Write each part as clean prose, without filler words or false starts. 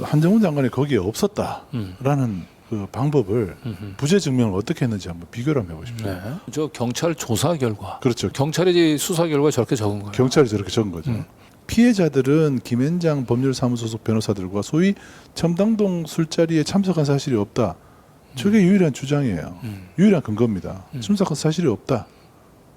한정훈 장관이 거기에 없었다라는 그 방법을 부재 증명을 어떻게 했는지 한번 비교를 한번 해보십시오. 네. 저 경찰 조사 결과. 그렇죠. 경찰이 수사 결과 저렇게 적은 거예요. 경찰이 저렇게 적은 거죠. 피해자들은 김앤장 법률사무소 소속 변호사들과 소위 첨당동 술자리에 참석한 사실이 없다. 저게 유일한 주장이에요. 유일한 근거입니다. 참석한 사실이 없다.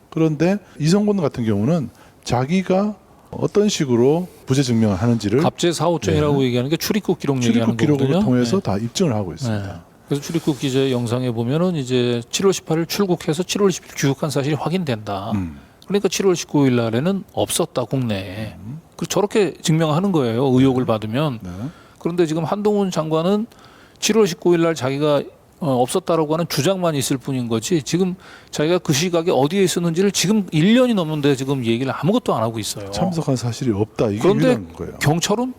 그런데 이성곤 같은 경우는 자기가 어떤 식으로 부재 증명을 하는지를 갑재 사호죄라고 얘기하는 게 출입국 기록 얘기하는 출입국 기록을 거거든요. 통해서 네. 다 입증을 하고 있습니다. 네. 그래서 출입국 기자의 영상에 보면은 이제 7월 18일 출국해서 7월 10일 귀국한 사실이 확인된다. 그러니까 7월 19일 날에는 없었다 국내에. 그 저렇게 증명하는 거예요. 의혹을 받으면. 네. 그런데 지금 한동훈 장관은 7월 19일 날 자기가 없었다라고 하는 주장만 있을 뿐인 거지 지금 자기가 그 시각에 어디에 있었는지를 지금 1년이 넘는데 지금 얘기를 아무것도 안 하고 있어요. 참석한 사실이 없다. 이게 그런데 유일한 거예요. 경찰은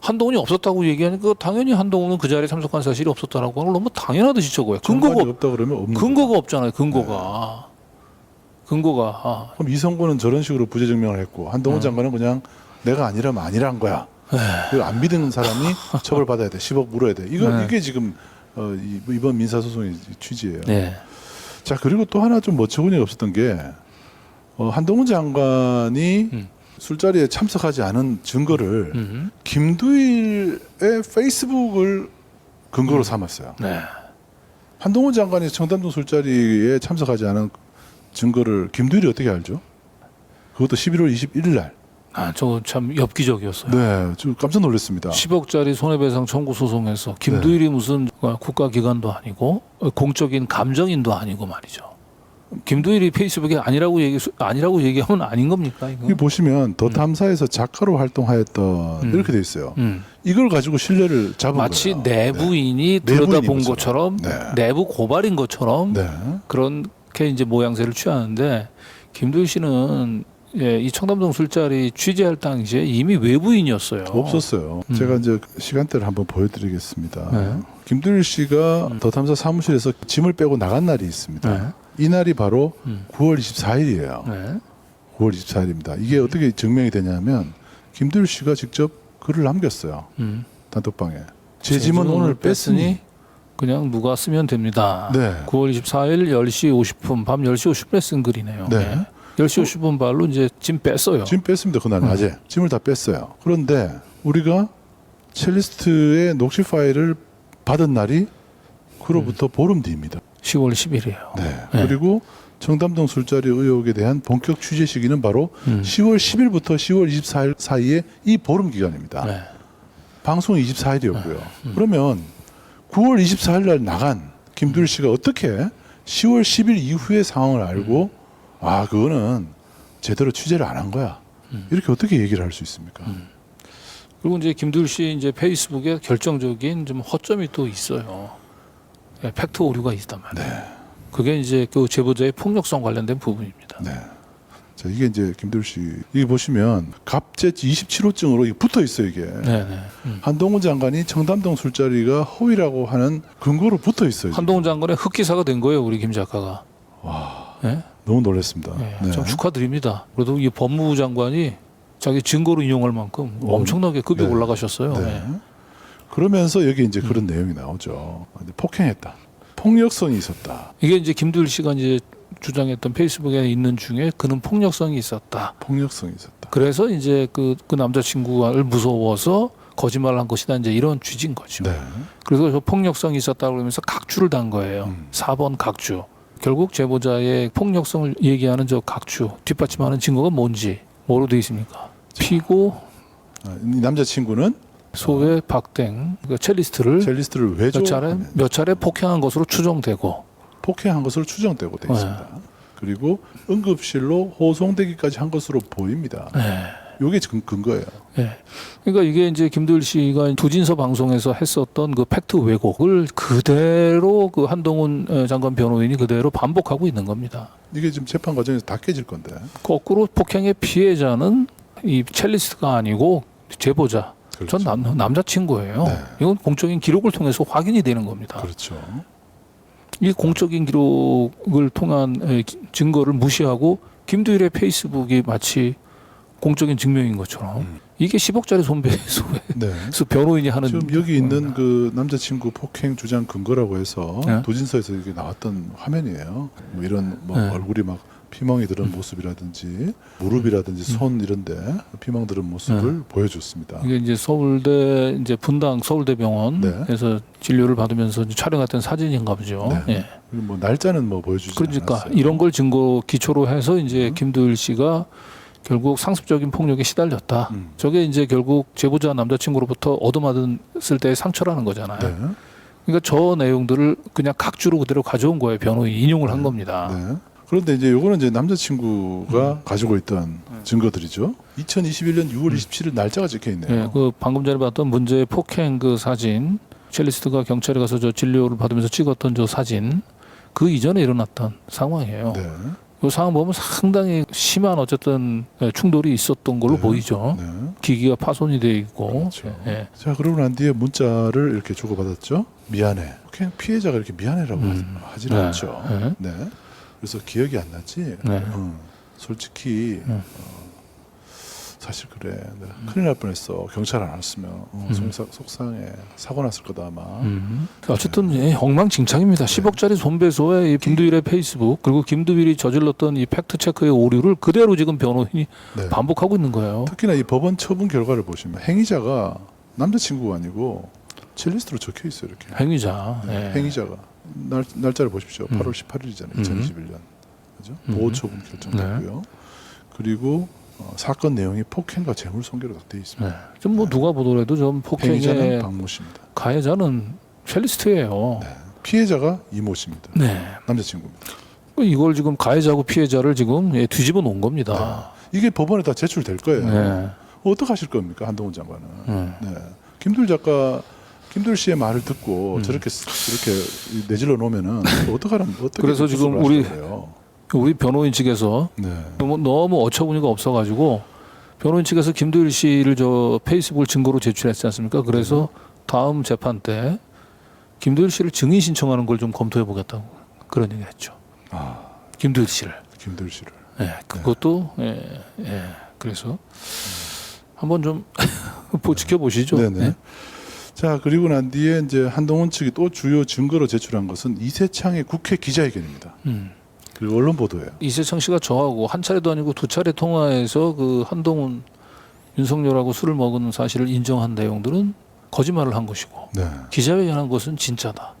한동훈이 없었다고 얘기하니까 당연히 한동훈은 그 자리에 참석한 사실이 없었다라고 하는 걸 너무 당연하듯이 적어요. 근거가 없다 그러면 없는 근거가 거예요. 없잖아요. 근거가. 근거가. 그럼 이성곤은 저런 식으로 부재 증명을 했고 한동훈 장관은 그냥 내가 아니라면 아니란 거야. 그리고 안 믿는 사람이 처벌받아야 돼. 10억 물어야 돼. 이게 지금 이번 민사소송의 취지예요. 네. 자, 그리고 또 하나 좀 어처구니가 없었던 게 한동훈 장관이 술자리에 참석하지 않은 증거를 김두일의 페이스북을 근거로 삼았어요. 네. 한동훈 장관이 청담동 술자리에 참석하지 않은 증거를 김두일이 어떻게 알죠? 그것도 11월 21일 날. 저 참 엽기적이었어요. 네, 좀 깜짝 놀랐습니다. 10억짜리 손해배상 청구 소송에서 김두일이 무슨 국가기관도 아니고 공적인 감정인도 아니고 말이죠. 김두일이 페이스북에 아니라고 얘기하면 아닌 겁니까? 이거? 여기 보시면 더 탐사에서 작가로 활동하였던 이렇게 돼 있어요. 이걸 가지고 신뢰를 잡은 마치 거예요. 내부인이 네. 들여다본 내부인인 것처럼 네. 내부 고발인 것처럼 네. 그렇게 이제 모양새를 취하는데 김두일 씨는 이 청담동 술자리 취재할 당시에 이미 외부인이었어요. 없었어요. 제가 이제 시간대를 한번 보여드리겠습니다. 네. 김두일 씨가 더 탐사 사무실에서 짐을 빼고 나간 날이 있습니다. 네. 이 날이 바로 9월 24일이에요. 네. 9월 24일입니다. 이게 어떻게 증명이 되냐면 김두일 씨가 직접 글을 남겼어요. 단톡방에. 제 짐은 오늘 뺐으니 그냥 누가 쓰면 됩니다. 네. 9월 24일 10시 50분 밤 10시 50분에 쓴 글이네요. 네. 10시 50분 발로 이제 짐 뺐어요. 짐 뺐습니다. 그날 낮에. 짐을 다 뺐어요. 그런데 우리가 첼리스트의 녹취 파일을 받은 날이 그로부터 보름 뒤입니다. 10월 10일이에요. 네. 그리고 청담동 술자리 의혹에 대한 본격 취재 시기는 바로 10월 10일부터 10월 24일 사이에 이 보름 기간입니다. 네. 방송이 24일이었고요. 그러면 9월 24일 날 나간 김두일 씨가 어떻게 10월 10일 이후의 상황을 알고 그거는 제대로 취재를 안 한 거야. 이렇게 어떻게 얘기를 할 수 있습니까? 그리고 이제 김두일 씨 이제 페이스북에 결정적인 좀 허점이 또 있어요. 네, 팩트 오류가 있단 말이에요. 네. 그게 이제 그 제보자의 폭력성 관련된 부분입니다. 네. 자, 이게 이제 김두일 씨 이게 보시면 갑제 27호증으로 이게 붙어 있어요, 이게. 네네. 한동훈 장관이 청담동 술자리가 허위라고 하는 근거로 붙어 있어요. 한동훈 장관의 흑기사가 된 거예요, 우리 김 작가가. 네? 너무 놀랐습니다. 네, 네. 참 축하드립니다. 그래도 이 법무부 장관이 자기 증거로 인용할 만큼 엄청나게 급이 네. 올라가셨어요. 네. 네. 그러면서 여기 이제 그런 내용이 나오죠. 폭행했다. 폭력성이 있었다. 이게 이제 김두일 씨가 이제 주장했던 페이스북에 있는 중에 그는 폭력성이 있었다. 폭력성이 있었다. 그래서 이제 그 남자친구를 무서워서 거짓말을 한 것이다. 이제 이런 취지인 거죠. 네. 그래서 저 폭력성이 있었다 그러면서 각주를 단 거예요. 4번 각주. 결국 제보자의 폭력성을 얘기하는 저 각주 뒷받침하는 증거가 뭔지 뭐로 되어 있습니까? 피고 이 남자친구는 소외 박댕 그러니까 첼리스트를 첼리스트를 외조 몇 차례 폭행한 것으로 추정되고 폭행한 것으로 추정되고 되어 있습니다. 그리고 응급실로 호송되기까지 한 것으로 보입니다. 이게 근거예요. 네. 그러니까 이게 이제 김두일 씨가 두진서 방송에서 했었던 그 팩트 왜곡을 그대로 그 한동훈 장관 변호인이 그대로 반복하고 있는 겁니다. 이게 지금 재판 과정에서 다 깨질 건데. 거꾸로 폭행의 피해자는 이 첼리스트가 아니고 제보자. 그렇죠. 전 남자친구예요. 네. 이건 공적인 기록을 통해서 확인이 되는 겁니다. 그렇죠. 이 공적인 기록을 통한 증거를 무시하고 김두일의 페이스북이 마치 공적인 증명인 것처럼 이게 10억짜리 손배소 네. 변호인이 하는 지금 여기 있는 그 남자친구 폭행 주장 근거라고 해서 네. 도진서에서 이게 나왔던 화면이에요. 뭐 이런 뭐 네. 얼굴이 막 피멍이 들은 모습이라든지 무릎이라든지 손 이런데 피멍 들은 모습을 보여줬습니다. 이게 이제 서울대 이제 분당 서울대병원에서 진료를 받으면서 이제 촬영했던 사진인가 보죠. 네. 예. 그리고 뭐 날짜는 뭐 보여주지 그러니까 않았어요. 이런 걸 증거 기초로 해서 이제 김두일 씨가 결국 상습적인 폭력에 시달렸다. 저게 이제 결국 제보자 남자친구로부터 얻어맞았을 때의 상처라는 거잖아요. 네. 그러니까 저 내용들을 그냥 각주로 그대로 가져온 거예요. 변호인이 인용을 한 겁니다. 네. 그런데 이제 요거는 이제 남자친구가 가지고 있던 증거들이죠. 2021년 6월 27일 날짜가 적혀 있네요. 예, 그 방금 전에 봤던 문제의 폭행 그 사진, 첼리스트가 경찰에 가서 저 진료를 받으면서 찍었던 저 사진, 그 이전에 일어났던 상황이에요. 네. 이 상황 보면 상당히 심한 어쨌든 충돌이 있었던 걸로 네. 보이죠. 네. 기기가 파손이 돼 있고. 그렇죠. 예. 자, 그러고 난 뒤에 문자를 이렇게 주고받았죠. 미안해. 폭행 피해자가 이렇게 미안해라고 하지는 네. 않죠. 네. 네. 그래서 기억이 안 나지. 네. 솔직히 사실 그래. 내가 큰일 날 뻔했어. 경찰 안 왔으면 속상해. 사고 났을 거다 아마. 어쨌든 예, 엉망진창입니다. 10억짜리 손배소의 이 김두일의 페이스북 그리고 김두일이 저질렀던 이 팩트 체크의 오류를 그대로 지금 변호인이 네. 반복하고 있는 거예요. 특히나 이 법원 처분 결과를 보시면 행위자가 남자친구가 아니고 첼리스트로 적혀 있어요. 이렇게. 행위자. 예. 행위자가 날짜를 보십시오. 8월 18일이잖아요. 2021년. 그죠? 보호 처분 결정됐고요. 그리고 사건 내용이 폭행과 재물 손괴로 돼 있습니다. 네. 좀 뭐 누가 보더라도 좀 행위자는 폭행의 박모 씨입니다. 가해자는 첼리스트예요. 네. 피해자가 이모 씨입니다. 네. 남자친구입니다. 이걸 지금 가해자고 피해자를 지금 예, 뒤집어 놓은 겁니다. 이게 법원에 다 제출될 거예요. 네. 어떻게 하실 겁니까, 한동훈 장관은? 네. 김두일 씨의 말을 듣고 저렇게 내질러 놓으면은 어떻게 그래서 지금 우리 변호인 측에서 네. 너무 어처구니가 없어가지고 변호인 측에서 김두일 씨를 저 페이스북을 증거로 제출했지 않습니까? 그래서 다음 재판 때 김두일 씨를 증인 신청하는 걸 좀 검토해 보겠다고 그런 얘기했죠. 김두일 씨를. 김두일 씨를. 예, 그것도 그래서 한번 좀 지켜보시죠. 네네. 네. 자, 그리고 난 뒤에 이제 한동훈 측이 또 주요 증거로 제출한 것은 이세창의 국회 기자회견입니다. 그리고 언론 보도예요. 이세창 씨가 저하고 한 차례도 아니고 두 차례 통화해서 그 한동훈 윤석열하고 술을 먹은 사실을 인정한 내용들은 거짓말을 한 것이고 네. 기자회견한 것은 진짜다.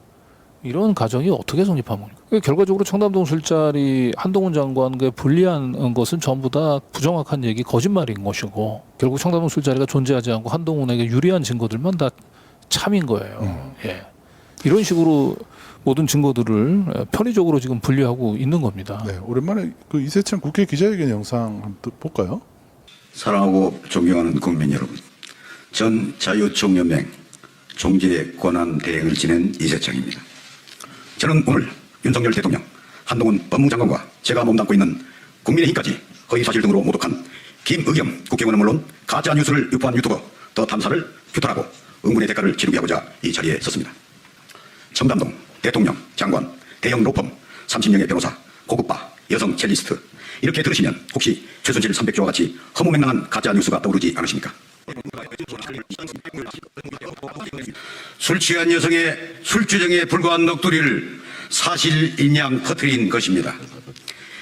이런 가정이 어떻게 성립한 겁니까? 결과적으로 청담동 술자리 한동훈 장관과 불리한 것은 전부 다 부정확한 얘기, 거짓말인 것이고 결국 청담동 술자리가 존재하지 않고 한동훈에게 유리한 증거들만 다 참인 거예요. 예. 이런 식으로 모든 증거들을 편의적으로 지금 분리하고 있는 겁니다. 네, 오랜만에 그 이세창 국회 기자회견 영상 한번 볼까요? 사랑하고 존경하는 국민 여러분, 전 자유총연맹 종지의 권한 대행을 지낸 이세창입니다. 저는 오늘 윤석열 대통령, 한동훈 법무장관과 제가 몸담고 있는 국민의힘까지 허위사실 등으로 모독한 김의겸 국회의원은 물론 가짜 뉴스를 유포한 유튜버 더 탐사를 규탄하고 응분의 대가를 치르게 하고자 이 자리에 섰습니다. 청담동 대통령, 장관, 대형 로펌, 30명의 변호사, 고급바, 여성 첼리스트 이렇게 들으시면 혹시 최순실 300조와 같이 허무맹랑한 가짜 뉴스가 떠오르지 않으십니까? 술 취한 여성의 술주정에 불과한 넋두리를 사실인양 퍼뜨린 것입니다.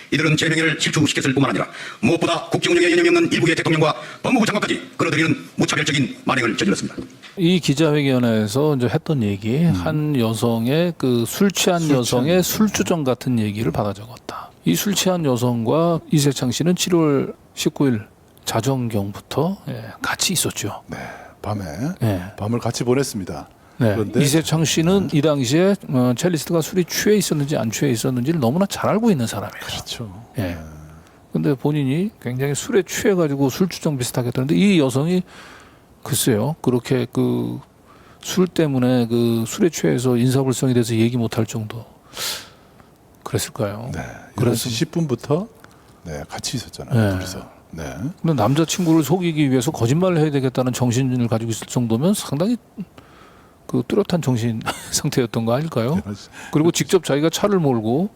이들은 제 명예를 실추시켰을 뿐만 아니라 무엇보다 국정운영에 여념이 없는 일국의 대통령과 법무부 장관까지 끌어들이는 무차별적인 만행을 저질렀습니다. 이 기자회견에서 이제 했던 얘기, 한 여성의 그 술 취한 여성의 술주정 같은 얘기를 받아 적었다. 이 술 취한 여성과 이세창 씨는 7월 19일 자정경부터 같이 있었죠. 네, 밤에 네. 밤을 같이 보냈습니다. 네. 그런데 이세창 씨는 이 당시에 첼리스트가 술이 취해 있었는지 안 취해 있었는지를 너무나 잘 알고 있는 사람이에요. 그렇죠. 예. 근데 본인이 굉장히 술에 취해가지고 술주정 비슷하게 했는데 이 여성이 글쎄요 그렇게 그 술 때문에 그 술에 취해서 인사불성이 돼서 얘기 못할 정도 그랬을까요? 네, 그래서 11시 10분부터 네, 같이 있었잖아요. 네. 그래서 네. 근데 남자친구를 속이기 위해서 거짓말을 해야 되겠다는 정신을 가지고 있을 정도면 상당히 그 뚜렷한 정신 상태였던 거 아닐까요? 그리고 직접 자기가 차를 몰고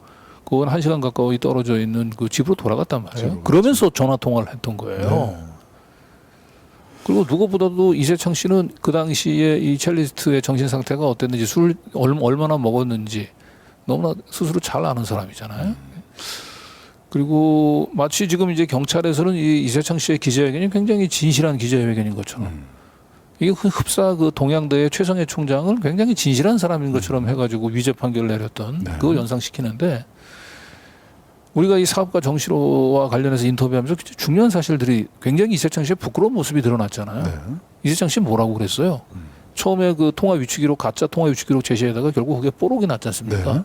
그건 1시간 가까이 떨어져 있는 그 집으로 돌아갔단 말이에요. 그러면서 전화 통화를 했던 거예요. 네. 그리고 누구보다도 이세창 씨는 그 당시에 이 첼리스트의 정신 상태가 어땠는지 술 얼마나 먹었는지 너무나 스스로 잘 아는 사람이잖아요. 그리고 마치 지금 이제 경찰에서는 이 이세창 씨의 기자회견이 굉장히 진실한 기자회견인 것처럼 이게 흡사 그 동양대의 최성해 총장을 굉장히 진실한 사람인 것처럼 해가지고 위죄 판결을 내렸던 네. 그걸 연상시키는데 우리가 이 사업가 정시로와 관련해서 인터뷰하면서 중요한 사실들이 굉장히 이세창 씨의 부끄러운 모습이 드러났잖아요. 네. 이세창 씨 뭐라고 그랬어요? 처음에 그 통화 위치기록 가짜 통화 위치기록 제시에다가 결국 그게 뽀록이 났지 않습니까? 네.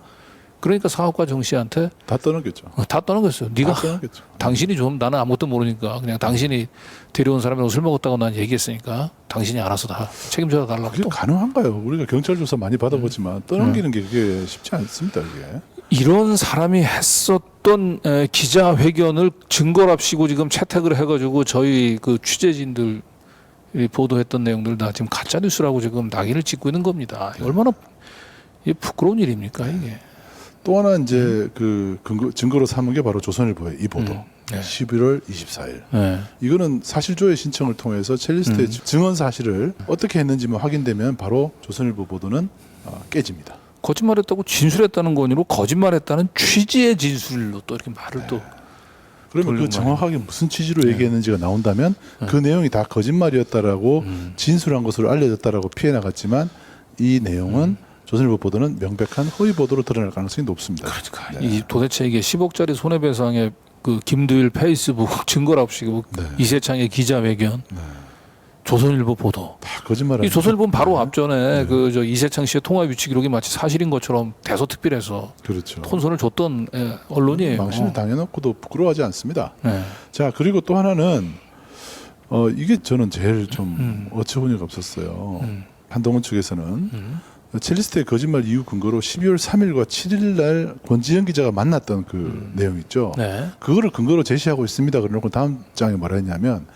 그러니까 사업가 정 씨한테 다 떠넘겼죠. 다 떠넘겼어요. 네가 다 떠넘겼죠. 당신이 좀 나는 아무것도 모르니까 그냥 당신이 데려온 사람이랑 술 먹었다고 난 얘기했으니까 당신이 알아서 다 책임져 달라고 그게 또 가능한가요? 우리가 경찰 조사 많이 받아보지만 떠넘기는 게 그게 쉽지 않습니다. 이게. 이런 사람이 했었던 기자회견을 증거랍시고 지금 채택을 해가지고 저희 그 취재진들 이 보도했던 내용들 다 지금 가짜 뉴스라고 지금 낙인을 찍고 있는 겁니다. 얼마나 이게 부끄러운 일입니까 이게? 또 하나 이제 그 증거로 삼은 게 바로 조선일보의 이 보도. 네. 11월 24일. 네. 이거는 사실조회 신청을 통해서 첼리스트의 증언 사실을 어떻게 했는지만 확인되면 바로 조선일보 보도는 깨집니다. 거짓말했다고 진술했다는 거 아니고 거짓말했다는 취지의 진술로 또 이렇게 말을 또 그러면 돌리는 그 정확하게 무슨 취지로 얘기했는지가 나온다면 그 내용이 다 거짓말이었다라고 진술한 것으로 알려졌다라고 피해 나갔지만 이 내용은 조선일보 보도는 명백한 허위 보도로 드러날 가능성이 높습니다. 그러니까 이 도대체 이게 10억짜리 손해배상의 그 김두일 페이스북 증거랍시고 네. 이세창의 기자회견 조선일보 보도. 다 거짓말. 이 조선일보는 바로 앞전에 그 저 이세창 씨의 통화 위치 기록이 마치 사실인 것처럼 대서특필해서 그렇죠. 톤선을 줬던 언론이에요. 망신을 당해놓고도 부끄러워하지 않습니다. 네. 자, 그리고 또 하나는 이게 저는 제일 좀 어처구니가 없었어요. 한동훈 측에서는 첼리스트의 거짓말 이유 근거로 12월 3일과 7일 날 권지현 기자가 만났던 그 내용 있죠. 네. 그거를 근거로 제시하고 있습니다. 그러고 다음 장에 뭐라 했냐면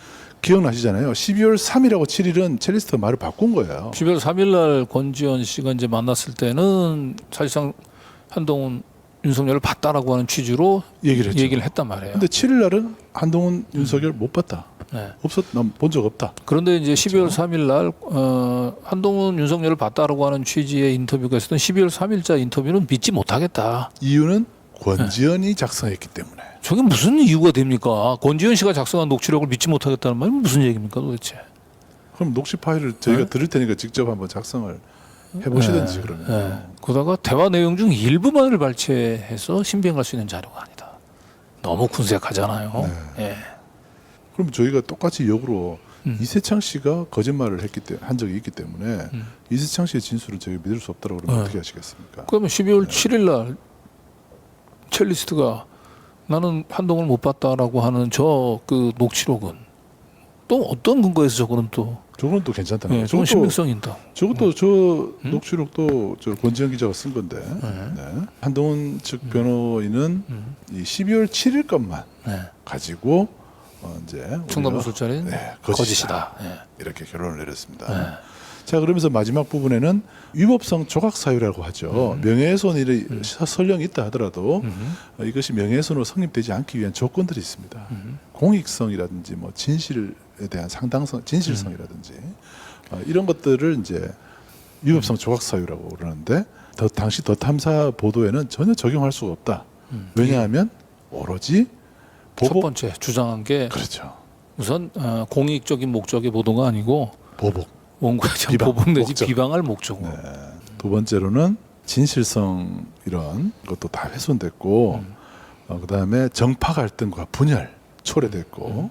기억나시잖아요. 12월 3일하고 7일은 첼리스트가 말을 바꾼 거예요. 12월 3일 날 권지현 씨가 이제 만났을 때는 사실상 한동훈 윤석열을 봤다라고 하는 취지로 얘기를 했죠. 했단 말이에요. 근데 7일 날은 한동훈 윤석열 못 봤다. 네. 난 본 적 없다. 그런데 이제 12월 3일 날 한동훈 윤석열을 봤다라고 하는 취지의 인터뷰가 있었던 12월 3일자 인터뷰는 믿지 못하겠다. 이유는 권지현이 작성했기 때문에. 저게 무슨 이유가 됩니까? 권지현 씨가 작성한 녹취록을 믿지 못하겠다는 말은 무슨 얘기입니까 도대체? 그럼 녹취 파일을 저희가 들을 테니까 직접 한번 작성을 해보시든지 그러면. 네. 그러다가 대화 내용 중 일부만을 발췌해서 신빙할 수 있는 자료가 아니다. 너무 군색하잖아요. 예. 그럼 저희가 똑같이 역으로 이세창 씨가 거짓말을 한 적이 있기 때문에 이세창 씨의 진술을 저희가 믿을 수 없다고 그러면 어떻게 하시겠습니까? 그러면 12월 7일 날 첼리스트가 나는 한동훈을 못 봤다라고 하는 저 그 녹취록은 또 어떤 근거에서 저거는 또 저건 또 괜찮다는 거죠. 저건 신빙성이 있다. 저것도 저 녹취록도 저 권지현 기자가 쓴 건데 네. 한동훈 측 변호인은 이 12월 7일 것만 가지고 이제 충남부 술자리는 거짓이다. 이렇게 결론을 내렸습니다. 자, 그러면서 마지막 부분에는 위법성 조각 사유라고 하죠. 명예훼손이 설령이 있다 하더라도 이것이 명예훼손으로 성립되지 않기 위한 조건들이 있습니다. 공익성이라든지 뭐 진실에 대한 상당성, 진실성이라든지 이런 것들을 이제 위법성 조각 사유라고 그러는데 당시 더 탐사 보도에는 전혀 적용할 수가 없다. 왜냐하면 오로지 첫 번째 주장한 게 그렇죠. 우선 공익적인 목적의 보도가 아니고 보복. 원고에 대한 보복 내지 비방할 목적으로. 두 번째로는 진실성 이런 것도 다 훼손됐고 그다음에 정파 갈등과 분열 초래됐고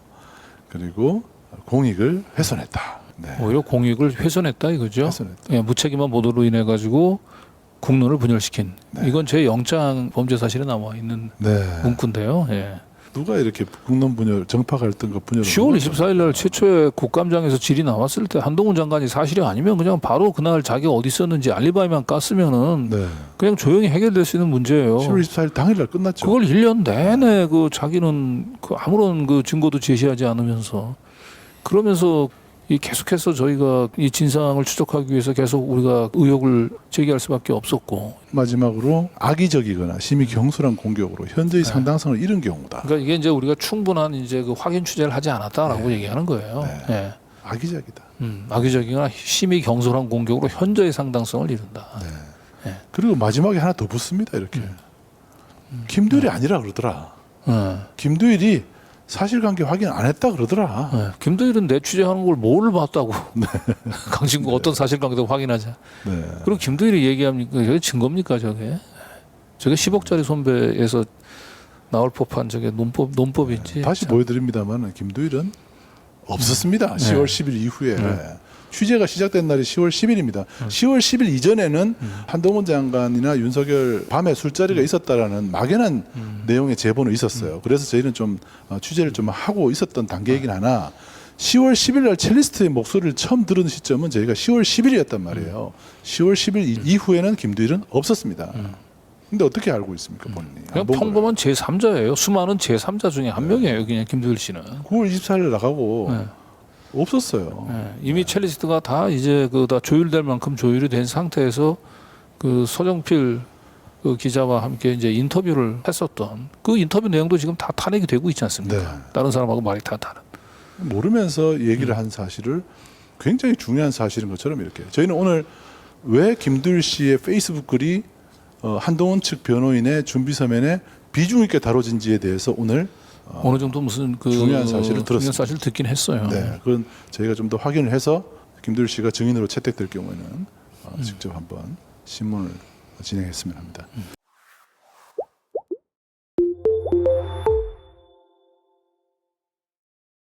그리고 공익을 훼손했다. 네. 오히려 공익을 훼손했다 이거죠. 훼손했다. 예, 무책임한 보도로 인해 가지고 국론을 분열시킨. 이건 제 영장 범죄 사실에 나와 있는 문구인데요. 예. 누가 이렇게 국론 분열, 정파 갈등과 분열을 10월 24일 날 최초의 국감장에서 질이 나왔을 때 한동훈 장관이 사실이 아니면 그냥 바로 그날 자기가 어디 있었는지 알리바이만 깠으면은 그냥 조용히 해결될 수 있는 문제예요. 10월 24일 당일날 끝났죠. 그걸 1년 내내 그 자기는 그 아무런 그 증거도 제시하지 않으면서 그러면서 이 계속해서 저희가 이 진상을 추적하기 위해서 계속 우리가 의혹을 제기할 수밖에 없었고 마지막으로 악의적이거나 심히 경솔한 공격으로 현저히 상당성을 잃은 경우다. 그러니까 이게 이제 우리가 충분한 이제 그 확인 취재를 하지 않았다라고 얘기하는 거예요. 네. 악의적이다. 악의적이거나 심히 경솔한 공격으로 현저히 상당성을 이룬다. 그리고 마지막에 하나 더 붙습니다. 이렇게 김두일이 아니라 그러더라. 김두일이 사실관계 확인 안 했다 그러더라. 네. 김도일은 내 취재하는 걸 뭘 봤다고. 강진구 어떤 사실관계도 확인하자. 네. 그리고 김도일이 얘기합니까? 저게 증거입니까 저게? 저게 10억짜리 손배에서 나올 법한 저게 논법인지. 다시 보여드립니다만 김두일은 없었습니다. 10월 10일 이후에. 취재가 시작된 날이 10월 10일입니다. 10월 10일 이전에는 한동훈 장관이나 윤석열 밤에 술자리가 있었다라는 막연한 내용의 제보는 있었어요. 그래서 저희는 좀 취재를 좀 하고 있었던 단계이긴 하나 10월 10일 날 첼리스트의 목소리를 처음 들은 시점은 저희가 10월 10일이었단 말이에요. 10월 10일 이후에는 김두일은 없었습니다. 근데 어떻게 알고 있습니까, 본인이? 그냥 평범한 제3자예요. 수많은 제3자 중에 한 명이에요. 그냥 김두일 씨는. 9월 24일 나가고 없었어요. 네. 이미 첼리스트가 다 이제 그 다 조율될 만큼 조율이 된 상태에서 그 서정필 그 기자와 함께 이제 인터뷰를 했었던 그 인터뷰 내용도 지금 다 탄핵이 되고 있지 않습니까? 네. 다른 사람하고 말이 다 다른. 모르면서 얘기를 한 사실을 굉장히 중요한 사실인 것처럼 이렇게 저희는 오늘 왜 김두일 씨의 페이스북 글이 한동훈 측 변호인의 준비 서면에 비중 있게 다뤄진지에 대해서 오늘 어느 정도 무슨 그 중요한 사실을 중요한 들었습니다. 사실을 듣긴 했어요. 네, 그건 저희가 좀 더 확인을 해서 김두일 씨가 증인으로 채택될 경우에는 직접 한번 신문을 진행했으면 합니다.